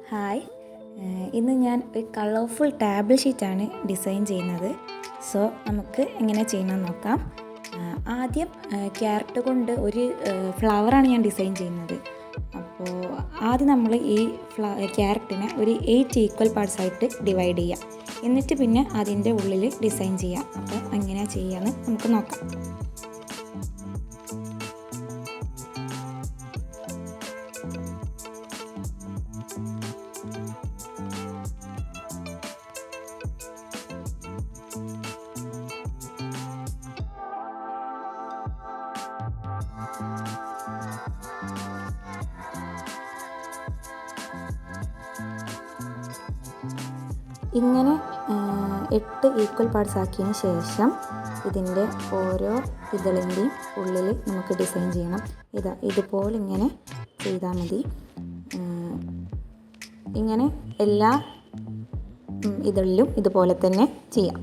Hi, ഇന്ന് ഞാൻ ഒരു കളർഫുൾ ടേബിൾ ഷീറ്റാണ് ഡിസൈൻ ചെയ്യുന്നത്. സോ നമുക്ക് എങ്ങനെ ചെയ്യണമെന്ന് നോക്കാം. ആദ്യം ക്യാരറ്റ് കൊണ്ട് ഒരു ഫ്ലവറാണ് ഞാൻ ഡിസൈൻ ചെയ്യുന്നത്. അപ്പോൾ ആദ്യം നമ്മൾ ഈ ക്യാരറ്റിനെ ഒരു 8 ഈക്വൽ പാർട്സ് ആയിട്ട് ഡിവൈഡ് ചെയ്യാം. എന്നിട്ട് പിന്നെ അതിൻ്റെ ഉള്ളിൽ ഡിസൈൻ ചെയ്യാം. അപ്പോൾ എങ്ങനെയാണ് ചെയ്യാമെന്ന് നമുക്ക് നോക്കാം. ഇങ്ങനെ 8 ഈക്വൽ പാർട്സ് ആക്കിയതിന് ശേഷം ഇതിൻ്റെ ഓരോ ഇതളിൻ്റെയും ഉള്ളിൽ നമുക്ക് ഡിസൈൻ ചെയ്യണം. ഇതുപോലെ ഇങ്ങനെ ചെയ്താൽ മതി. ഇങ്ങനെ എല്ലാ ഇതളിലും ഇതുപോലെ തന്നെ ചെയ്യാം.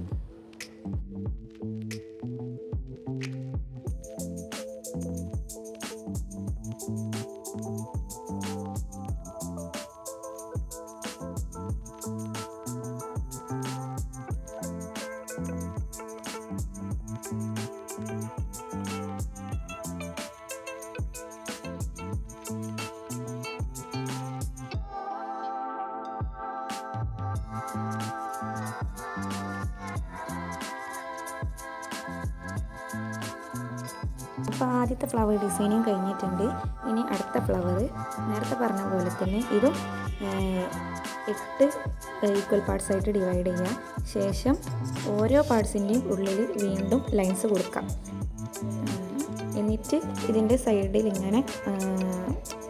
അപ്പോൾ ആദ്യത്തെ ഫ്ലവർ ഡിസൈനിങ് കഴിഞ്ഞിട്ടുണ്ട്. ഇനി അടുത്ത ഫ്ലവർ നേരത്തെ പറഞ്ഞ പോലെ തന്നെ ഇതും 8 ഈക്വൽ പാർട്സ് ആയിട്ട് ഡിവൈഡ് ചെയ്യാം. ശേഷം ഓരോ പാർട്സിൻ്റെയും ഉള്ളിൽ വീണ്ടും ലൈൻസ് കൊടുക്കാം. എന്നിട്ട് ഇതിൻ്റെ സൈഡിൽ ഇങ്ങനെ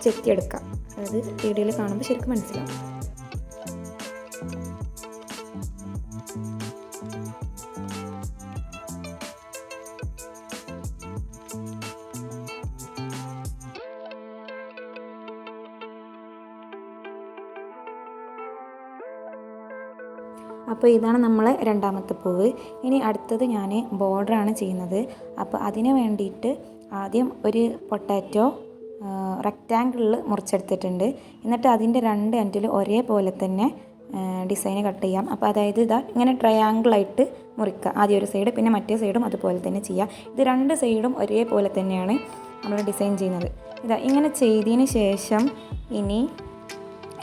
ചെത്തിയെടുക്കാം. അതായത് വീഡിയോയിൽ കാണുമ്പോൾ ശരിക്കും മനസ്സിലാവും. അപ്പോൾ ഇതാണ് നമ്മളെ രണ്ടാമത്തെ പൂവ്. ഇനി അടുത്തത് ഞാൻ ബോർഡറാണ് ചെയ്യുന്നത്. അപ്പോൾ അതിന് വേണ്ടിയിട്ട് ആദ്യം ഒരു പൊട്ടാറ്റോ റെക്റ്റാങ്കിളിൽ മുറിച്ചെടുത്തിട്ടുണ്ട്. എന്നിട്ട് അതിൻ്റെ രണ്ട് എൻഡിൽ ഒരേപോലെ തന്നെ ഡിസൈന് കട്ട് ചെയ്യാം. അപ്പോൾ അതായത് ഇങ്ങനെ ട്രയാങ്കിളായിട്ട് മുറിക്കുക. ആദ്യം ഒരു സൈഡ്, പിന്നെ മറ്റേ സൈഡും അതുപോലെ തന്നെ ചെയ്യുക. ഇത് രണ്ട് സൈഡും ഒരേപോലെ തന്നെയാണ് നമ്മൾ ഡിസൈൻ ചെയ്യുന്നത്. ഇങ്ങനെ ചെയ്തതിന് ശേഷം ഇനി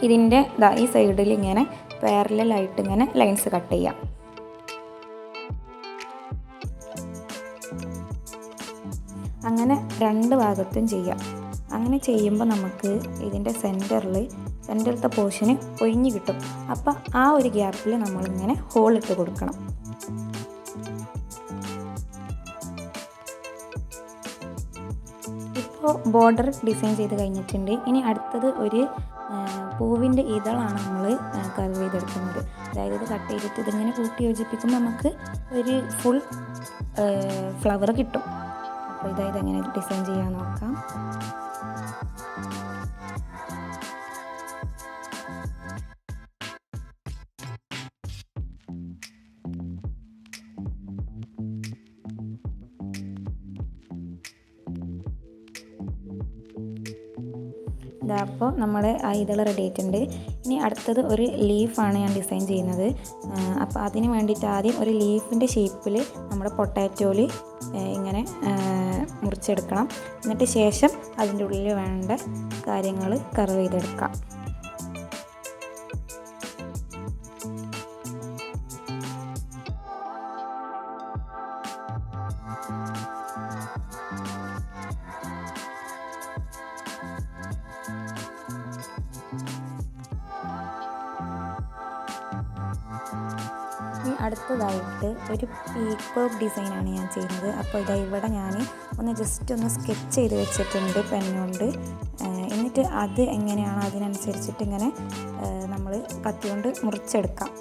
ഇതിൻ്റെ ഈ സൈഡിൽ ഇങ്ങനെ പാരലലായിട്ട് ഇങ്ങനെ ലൈൻസ് കട്ട് ചെയ്യാം. അങ്ങനെ രണ്ട് ഭാഗത്തും ചെയ്യാം. അങ്ങനെ ചെയ്യുമ്പോൾ നമുക്ക് ഇതിൻ്റെ സെൻറ്ററിലത്തെ പോർഷന് ഒഴിഞ്ഞ് കിട്ടും. അപ്പോൾ ആ ഒരു ഗ്യാപ്പിൽ നമ്മളിങ്ങനെ ഹോളിട്ട് കൊടുക്കണം. ഇപ്പോൾ ബോർഡർ ഡിസൈൻ ചെയ്ത് കഴിഞ്ഞിട്ടുണ്ട്. ഇനി അടുത്തത് ഒരു പൂവിൻ്റെ ഇതളാണ് നമ്മൾ കർവ് ചെയ്തെടുക്കുന്നത്. അതായത് ഇത് കട്ട് ചെയ്തിട്ട് ഇതിങ്ങനെ കൂട്ടി യോജിപ്പിക്കുമ്പോൾ നമുക്ക് ഒരു ഫുൾ ഫ്ലവർ കിട്ടും. അപ്പോൾ ഇതെങ്ങനെ ഡിസൈൻ ചെയ്യാൻ നോക്കാം. അപ്പോൾ നമ്മൾ ആ ഇതൾ റെഡി ആയിട്ടുണ്ട്. ഇനി അടുത്തത് ഒരു ലീഫാണ് ഞാൻ ഡിസൈൻ ചെയ്യുന്നത്. അപ്പോൾ അതിന് വേണ്ടിയിട്ട് ആദ്യം ഒരു ലീഫിൻ്റെ ഷേപ്പിൽ നമ്മുടെ പൊട്ടാറ്റോയിൽ ഇങ്ങനെ മുറിച്ചെടുക്കണം. എന്നിട്ട് ശേഷം അതിൻ്റെ ഉള്ളിൽ വേണ്ട കാര്യങ്ങൾ കർവ് ചെയ്തെടുക്കാം. അടുത്തതായിട്ട് ഒരു പീക്കോക്ക് ഡിസൈനാണ് ഞാൻ ചെയ്യുന്നത്. അപ്പോൾ ഇവിടെ ഞാൻ ജസ്റ്റ് ഒന്ന് സ്കെച്ച് ചെയ്ത് വെച്ചിട്ടുണ്ട് പെന്നുകൊണ്ട്. എന്നിട്ട് അത് എങ്ങനെയാണോ അതിനനുസരിച്ചിട്ട് ഇങ്ങനെ നമ്മൾ കത്തി കൊണ്ട് മുറിച്ചെടുക്കാം.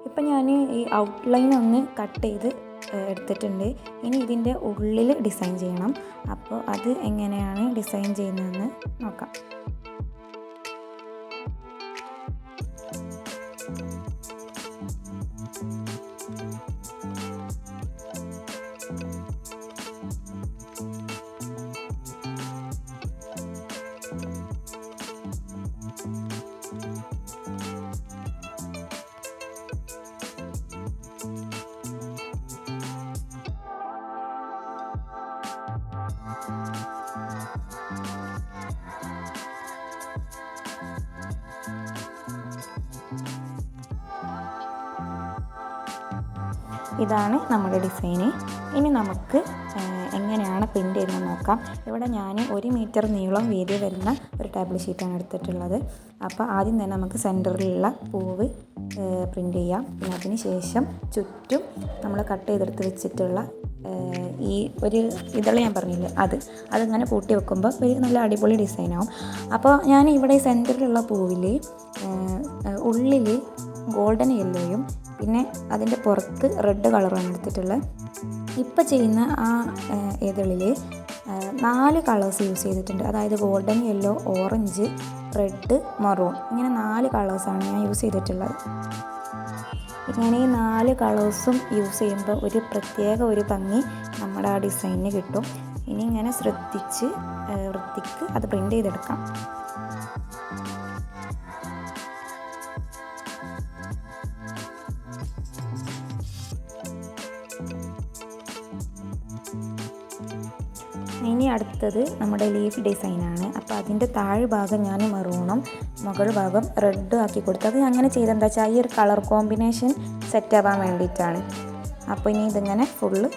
ഇപ്പം ഞാൻ ഈ ഔട്ട്ലൈൻ ഒന്ന് കട്ട് ചെയ്ത് എടുത്തിട്ടുണ്ട്. ഇനി ഇതിൻ്റെ ഉള്ളിൽ ഡിസൈൻ ചെയ്യണം. അപ്പോൾ അത് എങ്ങനെയാണ് ഡിസൈൻ ചെയ്യുന്നതെന്ന് നോക്കാം. ഇതാണ് നമ്മുടെ ഡിസൈന്. ഇനി നമുക്ക് എങ്ങനെയാണ് പ്രിൻ്റ് ചെയ്യുന്നത് നോക്കാം. ഇവിടെ ഞാൻ 1 മീറ്റർ നീളം വീതി വരുന്ന ഒരു ടേബിൾ ഷീറ്റാണ് എടുത്തിട്ടുള്ളത്. അപ്പോൾ ആദ്യം തന്നെ നമുക്ക് സെൻറ്ററിലുള്ള പൂവ് പ്രിൻ്റ് ചെയ്യാം. പിന്നെ അതിന് ശേഷം ചുറ്റും നമ്മൾ കട്ട് ചെയ്തെടുത്ത് വെച്ചിട്ടുള്ള ഈ ഒരു ഇതള് ഞാൻ പറഞ്ഞില്ലേ, അതിങ്ങനെ കൂട്ടി വെക്കുമ്പോൾ ഒരു നല്ല അടിപൊളി ഡിസൈനാവും. അപ്പോൾ ഞാൻ ഇവിടെ സെൻറ്ററിലുള്ള പൂവിൽ ഉള്ളിൽ ഗോൾഡൻ യെല്ലോയും പിന്നെ അതിൻ്റെ പുറത്ത് റെഡ് കളറാണ് എടുത്തിട്ടുള്ളത്. ഇപ്പോൾ ചെയ്യുന്ന ആ ഇതളിൽ 4 കളേഴ്സ് യൂസ് ചെയ്തിട്ടുണ്ട്. അതായത് golden yellow, orange, red, maroon, ഇങ്ങനെ 4 കളേഴ്സാണ് ഞാൻ യൂസ് ചെയ്തിട്ടുള്ളത്. ഇങ്ങനെ ഈ 4 കളേഴ്സും യൂസ് ചെയ്യുമ്പോൾ ഒരു പ്രത്യേക ഒരു ഭംഗി നമ്മുടെ ആ ഡിസൈനിന് കിട്ടും. ഇനി ഇങ്ങനെ ശ്രദ്ധിച്ച് വൃത്തിക്ക് അത് പ്രിൻ്റ് ചെയ്തെടുക്കാം. ഇനി അടുത്തത് നമ്മുടെ ലീഫ് ഡിസൈനാണ്. അപ്പോൾ അതിൻ്റെ താഴെ ഭാഗം ഞാൻ മെറൂണും മുകൾ ഭാഗം റെഡും ആക്കി കൊടുത്തു. അത് അങ്ങനെ ചെയ്തെന്താ വെച്ചാൽ ഈ ഒരു കളർ കോമ്പിനേഷൻ സെറ്റാവാൻ വേണ്ടിയിട്ടാണ്. അപ്പോൾ ഇനി ഇതിങ്ങനെ ഫുള്ള്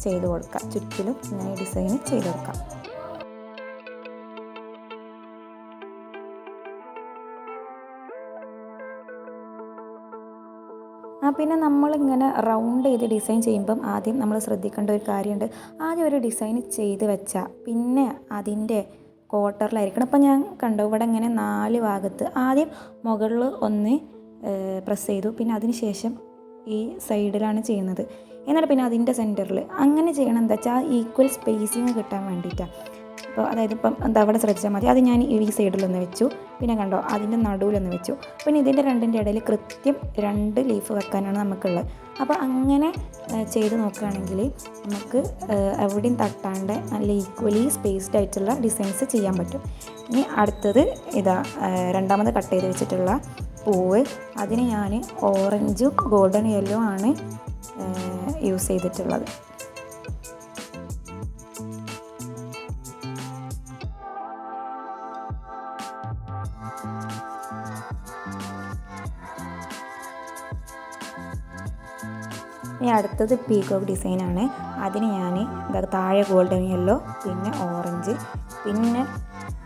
ചെയ്ത് കൊടുക്കാം. ചുറ്റിലും ഇങ്ങനെ ഡിസൈൻ ചെയ്ത് കൊടുക്കാം. പിന്നെ നമ്മളിങ്ങനെ റൗണ്ട് ചെയ്ത് ഡിസൈൻ ചെയ്യുമ്പം ആദ്യം നമ്മൾ ശ്രദ്ധിക്കേണ്ട ഒരു കാര്യമുണ്ട്. ആദ്യം ഒരു ഡിസൈൻ ചെയ്ത് വെച്ചാൽ പിന്നെ അതിൻ്റെ ക്വാർട്ടറിലായിരിക്കണം. അപ്പം ഞാൻ കണ്ടു ഇവിടെ ഇങ്ങനെ 4 ഭാഗത്ത് ആദ്യം മുകളിൽ ഒന്ന് പ്രസ് ചെയ്തു, പിന്നെ അതിന് ശേഷം ഈ സൈഡിലാണ് ചെയ്യുന്നത്. എന്നിട്ട് പിന്നെ അതിൻ്റെ സെൻറ്ററിൽ അങ്ങനെ ചെയ്യണം. എന്താ വെച്ചാൽ ഈക്വൽ സ്പേസിങ് കിട്ടാൻ വേണ്ടിയിട്ടാണ്. അപ്പോൾ അതായത് ഇപ്പം എന്താ അവിടെ ശ്രദ്ധിച്ചാൽ മതി. അത് ഞാൻ ഈ സൈഡിലൊന്ന് വെച്ചു, പിന്നെ കണ്ടോ അതിൻ്റെ നടുവിലൊന്ന് വെച്ചു. പിന്നെ ഇതിൻ്റെ രണ്ടിൻ്റെ ഇടയിൽ കൃത്യം 2 ലീഫ് വെക്കാനാണ് നമുക്കുള്ളത്. അപ്പോൾ അങ്ങനെ ചെയ്ത് നോക്കുകയാണെങ്കിൽ നമുക്ക് എവിടെയും തട്ടാണ്ട് നല്ല ഈക്വലി സ്പേസ്ഡ് ആയിട്ടുള്ള ഡിസൈൻസ് ചെയ്യാൻ പറ്റും. ഇനി അടുത്തത് ഇതാ രണ്ടാമത് കട്ട് ചെയ്ത് വെച്ചിട്ടുള്ള പൂവ്. അതിന് ഞാൻ ഓറഞ്ചും ഗോൾഡൻ യെല്ലോ ആണ് യൂസ് ചെയ്തിട്ടുള്ളത്. ഇനി അടുത്തത് പീകോക്ക് ഡിസൈനാണ്. അതിന് ഞാൻ താഴെ ഗോൾഡൻ യെല്ലോ, പിന്നെ ഓറഞ്ച്, പിന്നെ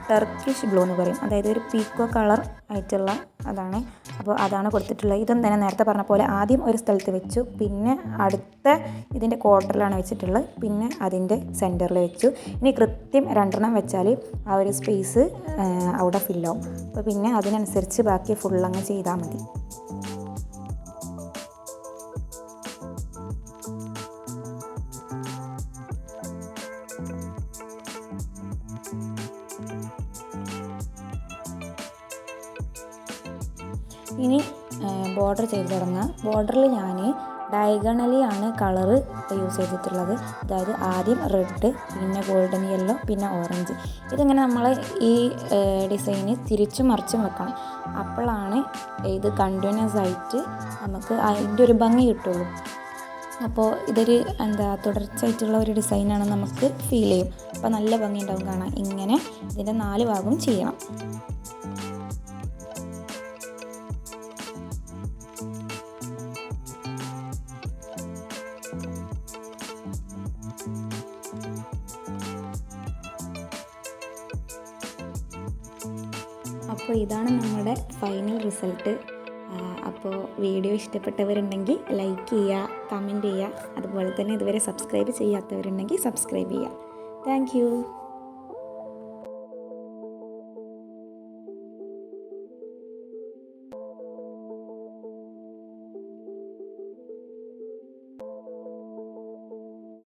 ടർക്കിഷ് ബ്ലൂ എന്ന് പറയും. അതായത് ഒരു പീക്കോ കളർ ആയിട്ടുള്ള അതാണ്. അപ്പോൾ അതാണ് കൊടുത്തിട്ടുള്ളത്. ഇതും തന്നെ നേരത്തെ പറഞ്ഞ പോലെ ആദ്യം ഒരു സ്ഥലത്ത് വെച്ചു, പിന്നെ അടുത്ത ഇതിൻ്റെ ക്വാർട്ടറിലാണ് വെച്ചിട്ടുള്ളത്, പിന്നെ അതിൻ്റെ സെൻറ്ററിൽ വെച്ചു. ഇനി കൃത്യം 2 വെച്ചാൽ ആ ഒരു സ്പേസ് അവിടെ ഫില്ലാവും. അപ്പോൾ പിന്നെ അതിനനുസരിച്ച് ബാക്കി ഫുള്ളങ്ങ് ചെയ്താൽ മതി. ഇനി ബോർഡർ ചെയ്ത് തുടങ്ങാം. ബോർഡറിൽ ഞാൻ ഡയഗണലി ആണ് കളറ് യൂസ് ചെയ്തിട്ടുള്ളത്. അതായത് ആദ്യം റെഡ്, പിന്നെ ഗോൾഡൻ യെല്ലോ, പിന്നെ ഓറഞ്ച്. ഇതിങ്ങനെ നമ്മൾ ഈ ഡിസൈന് തിരിച്ചും മറിച്ചും വെക്കണം. അപ്പോഴാണ് ഇത് കണ്ടിന്യൂസ് ആയിട്ട് നമുക്ക് അതിൻ്റെ ഒരു ഭംഗി കിട്ടുള്ളൂ. അപ്പോൾ ഇതൊരു തുടർച്ചയായിട്ടുള്ള ഒരു ഡിസൈനാണ് നമുക്ക് ഫീൽ ചെയ്യും. അപ്പോൾ നല്ല ഭംഗി ഉണ്ടാവും കാണാൻ. ഇങ്ങനെ ഇതിൻ്റെ 4 ഭാഗവും ചെയ്യണം. അപ്പോൾ ഇതാണ് നമ്മുടെ ഫൈനൽ റിസൾട്ട്. അപ്പോൾ വീഡിയോ ഇഷ്ടപ്പെട്ടവരുണ്ടെങ്കിൽ ലൈക്ക് ചെയ്യുക, കമൻറ്റ് ചെയ്യുക. അതുപോലെ തന്നെ ഇതുവരെ സബ്സ്ക്രൈബ് ചെയ്യാത്തവരുണ്ടെങ്കിൽ സബ്സ്ക്രൈബ് ചെയ്യുക. താങ്ക്